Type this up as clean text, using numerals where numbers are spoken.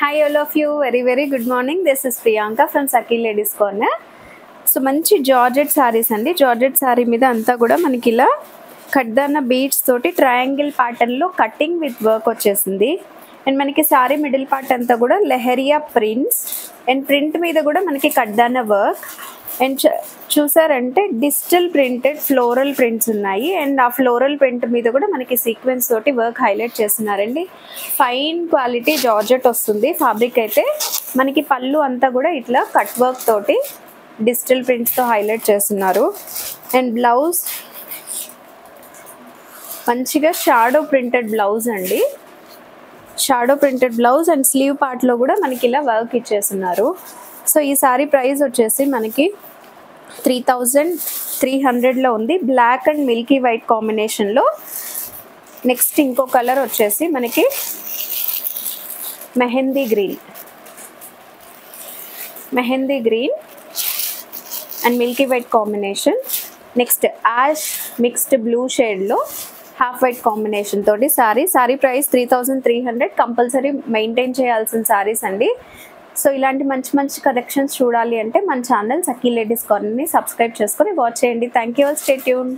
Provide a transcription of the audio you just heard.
Hi all of you, very good morning. This is Priyanka from Saki Ladies Corner. So మంచి georgette saris అండి. Georgette sorry మీద అంతా కూడా మనకి ఇలా కడ్దాన బీడ్స్ తోటి ట్రయాంగిల్ ప్యాటర్న్లో కటింగ్ విత్ వర్క్ వచ్చేసింది. అండ్ మనకి సారీ మిడిల్ పార్ట్ అంతా కూడా లెహరియా ప్రింట్స్ అండ్ ప్రింట్ మీద కూడా మనకి కడ్దాన వర్క్ అండ్ చూసారంటే డిజిటల్ ప్రింటెడ్ ఫ్లోరల్ ప్రింట్స్ ఉన్నాయి. అండ్ ఆ ఫ్లోరల్ ప్రింట్ మీద కూడా మనకి సీక్వెన్స్ తోటి వర్క్ హైలైట్ చేస్తున్నారండి. ఫైన్ క్వాలిటీ జార్జెట్ వస్తుంది. ఫ్యాబ్రిక్ అయితే మనకి పళ్ళు అంతా కూడా ఇట్లా కట్ వర్క్ తోటి డిజిటల్ ప్రింట్స్తో హైలైట్ చేస్తున్నారు. అండ్ బ్లౌజ్ మంచిగా షాడో ప్రింటెడ్ బ్లౌజ్ అండి. Shadow printed blouse and slew పార్ట్లో కూడా మనకి ఇలా వర్క్ ఇచ్చేస్తున్నారు. సో ఈ సారీ ప్రైస్ వచ్చేసి మనకి 3300లో ఉంది. బ్లాక్ అండ్ మిల్కీ వైట్ కాంబినేషన్లో. నెక్స్ట్ ఇంకో కలర్ వచ్చేసి మనకి mehndi green and milky white కాంబినేషన్. నెక్స్ట్ యాష్ మిక్స్డ్ బ్లూ షేడ్లో హాఫ్ వైట్ కాంబినేషన్ తోటి సారీ ప్రైస్ 3300. కంపల్సరీ మెయింటైన్ చేయాల్సిన సారీస్ అండి. సో ఇలాంటి మంచి కలెక్షన్స్ చూడాలి అంటే మన ఛానల్ సఖీ లేడీస్ కార్నర్ని సబ్స్క్రైబ్ చేసుకొని వాచ్ చేయండి. Thank you all, stay tuned.